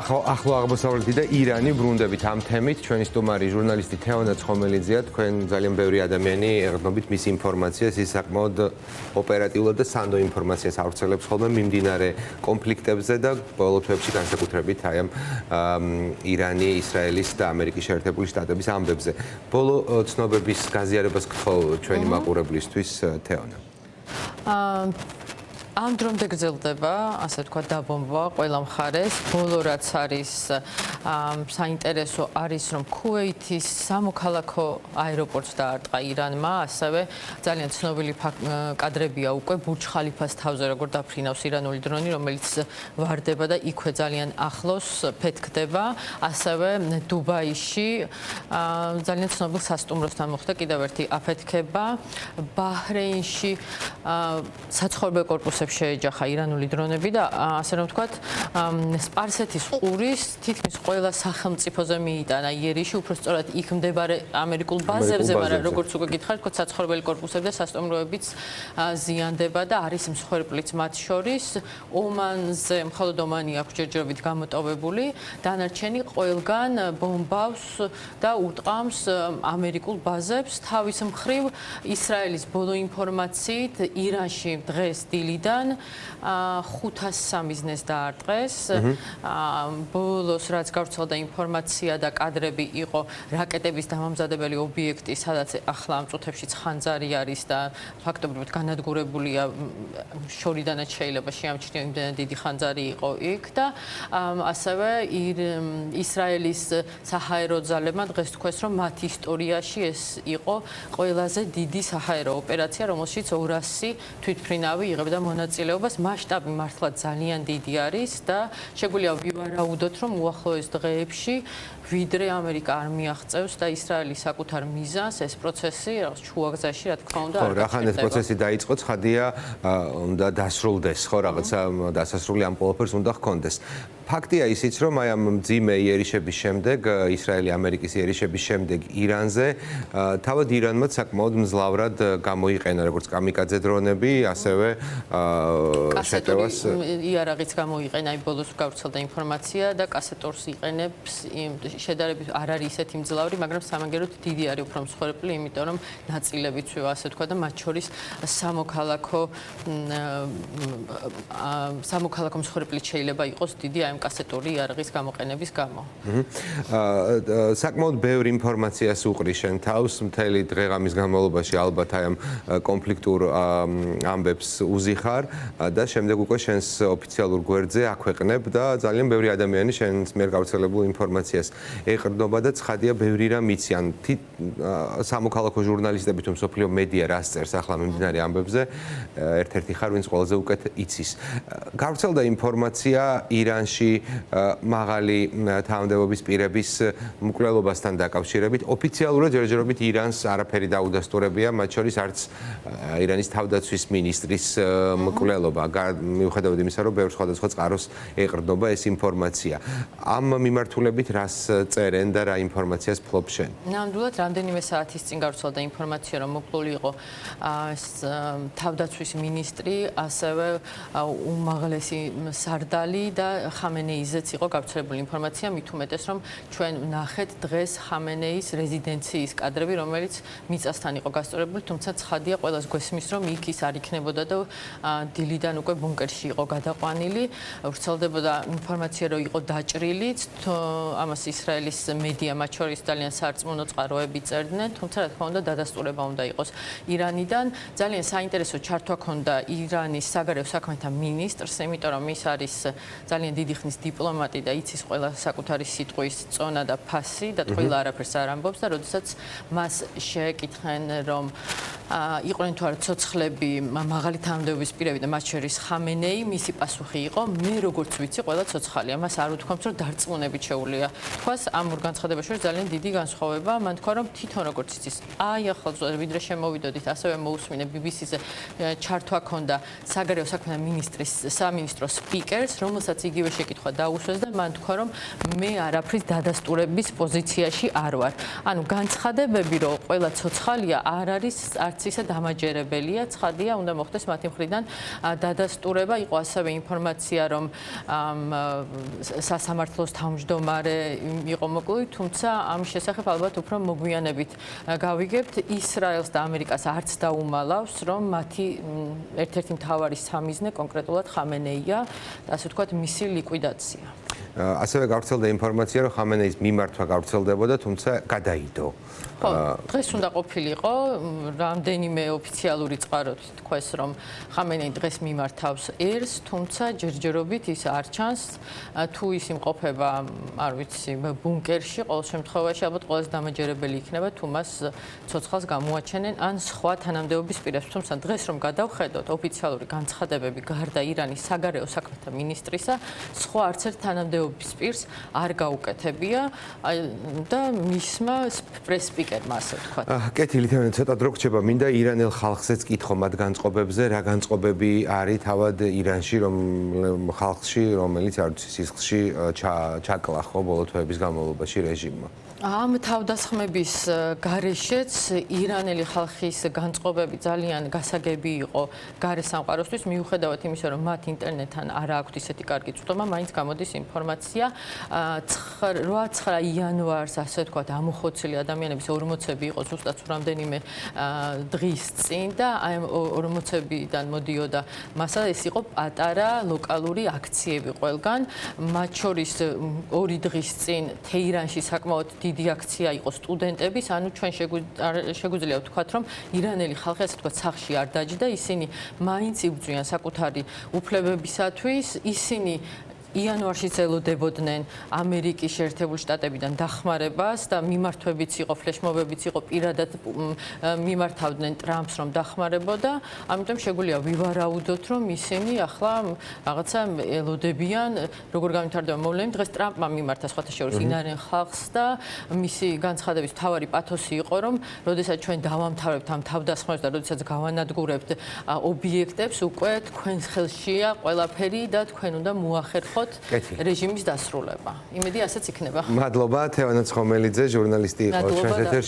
ახლო აღმოსავლეთი და ირანი ბრუნდებით ამ თემით ჩვენი სტუმარი ჟურნალისტი თეონა ცხომელიძეა. თქვენ ძალიან ბევრი ადამიანი ეღრმობით მის ინფორმაციას, ის საკმაოდ ოპერატიულად და სანდო ინფორმაციას ავრცელებს ხოლმე მიმდინარე კონფლიქტებზე და ბოლო თვეებში განსაკუთრებით აი ამ ირანი, ისრაელის და ამერიკის შეერთებული შტატების ამბებზე. ბოლო ცნობების გაზიარებას გთხოვ ჩვენი მაყურებლისთვის თეონა. ამ დრომდე გრძელდება, ასე თქვა, დაბომბვა ყველა მხარეს. ბოლო რაც არის საინტერესო არის, რომ ქუვეითის სამოქალაქო აეროპორტს დაარტყა ირანმა, ასევე ძალიან ცნობილი კადრებია უკვე ბურჯ ხალიფას თავზე, როგორ დაფრინავს ირანული დრონი, რომელიც ვარდება და იქვე ძალიან ახლოს ფეთქდება. ასევე დუბაიში ძალიან ცნობილ სასტუმროსთან მოხდა კიდევ ერთი აფეთქება. ბაჰრეინში საცხოვრებელ კორპუსებში შეეჯახა ირანული დრონები და ასე რომ ვთქვათ, სპარსეთის ყურის თითქმის ყველა სახელმწიფოზე მიიტანა იერიში, უფრო სწორად იქ მდებარე ამერიკულ ბაზებზე, მაგრამ როგორც უკვე გითხარით, თქო საცხოვრებელი კორპუსები და სასტუმროებიც ზიანდება და არის მსხვერპლიც მათ შორის. ომანზე მხოლოდ ომანი აქვს ჯერჯერობით გამოტოვებული, დანარჩენი ყველგან ბომბავს და ურტყამს ამერიკულ ბაზებს. თავის მხრივ ისრაელის ბოლო ინფორმაციით ირანში დღეს დილიდან 503 მიზნეს დაარტყეს. ბოლოს რაც გავრცელდა ინფორმაცია და კადრები იყო რაკეტების დამამზადებელი ობიექტი, სადაც ახლა ამ წუთებშიც ხანძარი არის და ფაქტობრივად განადგურებულია, შორიდანაც შეიძლება შეამჩნიო იმდენად დიდი ხანძარი იყო იქ და ასევე ისრაელის საჰაერო ძალებმა დღეს თქვეს, რომ მათ ისტორიაში ეს იყო ყველაზე დიდი საჰაერო ოპერაცია, რომელშიც 200 თვითმფრინავი იღებდა მონაწილეობას. მასშტაბი მართლა ძალიან დიდი არის და შეგვიძლია ვივარაუდოთ, რომ უახლოეს დღეებში ვიდრე ამერიკა არ მიაღწევს და ისრაელი საკუთარ მიზანს ეს პროცესი რაღაც შუაგზაში, რა თქმა უნდა, არ რახან ეს პროცესი დაიწყო, ცხადია, უნდა დასრულდეს, ხო, რაღაცა დასასრული ამ ყველაფერს უნდა ჰქონდეს. ფაქტია ისიც, რომ აი ამ მძიმე იერიშების შემდეგ, ისრაელი ამერიკის იერიშების შემდეგ ირანზე, თავად ირანმა საკმაოდ მძლავრად გამოიყენა როგორც კამიკაძე დრონები, ასევე შეტევას იარაღიც გამოიყენა, ბოლოს გავრცელდა ინფორმაცია და კასეტორს იყენებს, შედარებით არ არის ისეთი მძლავრი, მაგრამ სამაგეროდ დიდი არის უფრო მსხვერპლი, იმიტომ რომ ნაწილებიც ვიყო, ასე თქვა და მათ შორის სამოქალაქო მსხვერპლიც შეიძლება იყოს დიდი აი კასეტური იარაღის გამოყენების გამო. საკმაოდ ბევრი ინფორმაციას უყრის შენ თავს მთელი დღე-ღამის განმავლობაში, ალბათ აი ამ კონფლიქტურ ამბებს უზიხარ და შემდეგ უკვე შენს ოფიციალურ გვერდზე აქვეყნებ და ძალიან ბევრი ადამიანი შენს მიერ გავრცელებულ ინფორმაციას ეყრდნობა და ცხადია ბევრი რამ იცი. ან სამოქალაქო ჟურნალისტები თუ მსოფლიო მედია რას წერს ახლა მიმდინარე ამბებზე, ერთ-ერთი ხარ, ვინც ყველაზე უკეთ იცის. გავრცელდა ინფორმაცია ირანში მაღალი თანამდებობის პირების მკვლელობასთან დაკავშირებით. ოფიციალურად ჯერჯერობით ირანს არაფერი დაუდასტურებია, მათ შორის არც ირანის თავდაცვის მინისტრის მკვლელობა. მიუხედავად იმისა, რომ ბევრ სხვადასხვა წყაროს ეყრდნობა ეს ინფორმაცია. ამ მიმართულებით რას წერენ და რა ინფორმაციას ფლობ შენ? ნამდვილად რამდენიმე საათის წინ გავრცელდა ინფორმაცია, რომ მოკლული იყო თავდაცვის მინისტრი, ასევე უმაღლესი სარდალი და ხამენეიზეც იყო გავრცელებული ინფორმაცია, მით უმეტეს, რომ ჩვენ ვნახეთ დღეს ხამენეის რეზიდენციის კადრები, რომელიც მიწასთან იყო გასწორებული, თუმცა ცხადია ყველას გვესმის, რომ იქ ის არ იქნებოდა და დილიდან უკვე ბუნკერში იყო გადაყვანილი. ვრცელდებოდა ინფორმაცია, რომ იყო დაჭრილიც, ამას ისრაელის მედია, მათ შორის ძალიან სარწმუნო წყაროები წერდნენ, თუმცა რა თქმა უნდა დადასტურება უნდა იყოს ირანიდან. ძალიან საინტერესო ჩართვა ჰქონდა ირანის საგარეო საქმეთა მინისტრს, იმიტომ რომ ის არის ძალიან დიდი ხნის დიპლომატი და იცის ყველა საკუთარი სიტყვის წონა და ფასი და ტყუილა არაფერს არ ამბობს და როდესაც მას შეეკითხენ, რომ იყვნენ თუ არა ცოცხლები მაღალი თანამდებობის პირები და მათ შორის ხამენეი, მისი პასუხი იყო, მე როგორც ვიცი, ყველა ცოცხალია, მას არ უთქვამს, რომ დარწმუნებით შეუძლია თქვას. ამ ორ განცხადებას შორის ძალიან დიდი განსხვავება. მან თქვა, რომ თვითონ როგორც იცის, აი ახლა ვიდრე შემოვიდოდით, ასევე მოусმინე BBC-ზე ჩართვა ჰქონდა საგარეო საქმეთა მინისტრის სამინისტრო სპიკერს, რომელსაც იგივე შეკითხვა დაუშვეს და მან თქვა, რომ მე არაფრის დადასტურების პოზიციაში არ ვარ. ანუ განცხადებები, რომ ყველა ცოცხალია, არ არის არც ისე დამაჯერებელია. ცხადია, უნდა მოხდეს მათი მხრიდან დადასტურება. იყო ასევე ინფორმაცია, რომ სასამართლოს თავმჯდომარე იყო მოკლული, თუმცა ამის შესახებ ალბათ უფრო მოგვიანებით გავიგებთ. ისრაელს და ამერიკას არც დაუმალავს, რომ მათი ერთ-ერთი მთავარი სამიზნე კონკრეტულად ხამენეია, ასე ვთქვათ, მისი ლიკვიდაცია. ასევე გავრცელდა ინფორმაცია, რომ ხამენეის მიმართვა გავრცელდებოდა, თუმცა გადაიდო. ხო, დღეს უნდა ყოფილიყო რამდენიმე ოფიციალური წყაროთ თქვეს, რომ ხამენეი დღეს მიმართავს ერს, თუმცა ჯერჯერობით ის არ ჩანს, თუ ის იმყოფება, არ ვიცი, ბუნკერში, ყოველ შემთხვევაში ალბათ ყველაზე დამაჯერებელი იქნება, თუ მას ცოცხალს გამოაჩენენ ან სხვა თანამდებობის პირებს. თუმცა დღეს რომ გადავხედოთ ოფიციალური განცხადებები გარდა ირანის საგარეო საქმეთა მინისტრისა, სხვა არც ერთ თანამდებობის პირს არ გაუკეთებია და მისმა პრეს-სპიკერმა, ასე ვთქვათ. კეთილი, თემი ცოტა დრო გრჩება, მინდა ირანელ ხალხზეც კითხო მათ განწყობებზე, რა განწყობები არის თავად ირანში, ხალხში, რომელიც არ ვიცი, სისხლში ჩაკლა ხო ბოლო თვეების განმავლობაში რეჟიმმა. ამ თავდასხმების გარეშეც ირანელი ხალხის განწყობები ძალიან გასაგები იყო გარე სამყაროსთვის, მიუხედავად იმისა, რომ მათ ინტერნეტთან არ აქვთ ისეთი კარგი წვდომა, მაინც გამოდის ინფორმაცია 8-9 იანვარს, ასე ვთქვათ, ამოხოცილი ადამიანების 40-ები იყო ზუსტად რამდენიმე დღის წინ და აი 40-ებიდან მოდიოდა მასალა, ეს იყო პატარა ლოკალური აქციები ყველგან, მათ შორის 2 დღის წინ თეირანში საკმაოდ დიდი აქცია იყო სტუდენტების, ანუ ჩვენ შეგვიძლია ვთქვათ, რომ ირანელი ხალხი ასე ვთქვათ, სახლში არ დაჯდა, ისინი მაინც იბრძვიან საკუთარი უფლებებისათვის, ისინი იანვარშიც ელოდებოდნენ ამერიკის შეერთებული შტატებიდან დახმარებას და მიმართვებიც იყო, ფლეშმობებიც იყო, პირადად მიმართავდნენ ტრამპს, რომ დახმარებოდა. ამიტომ შეგვიძლია ვივარაუდოთ, რომ ისინი ახლა რაღაცა ელოდებიან, როგორ განვითარდება მოვლენები. დღეს ტრამპმა მიმართა სხვათა შორის ირანელ ხალხს და მისი განცხადების მთავარი პათოსი იყო, რომ როდესაც ჩვენ დავამთავრებთ ამ თავდასხმებს და როდესაც გავანადგურებთ ობიექტებს, უკვე თქვენს ხელშია ყველაფერი და თქვენ უნდა მოახერხოთ რეჟიმის დასრულება. იმედი ასეც იქნება. მადლობა, თევანა ცხომელიძე, ჟურნალისტი იყო ჩვენს ეთერში.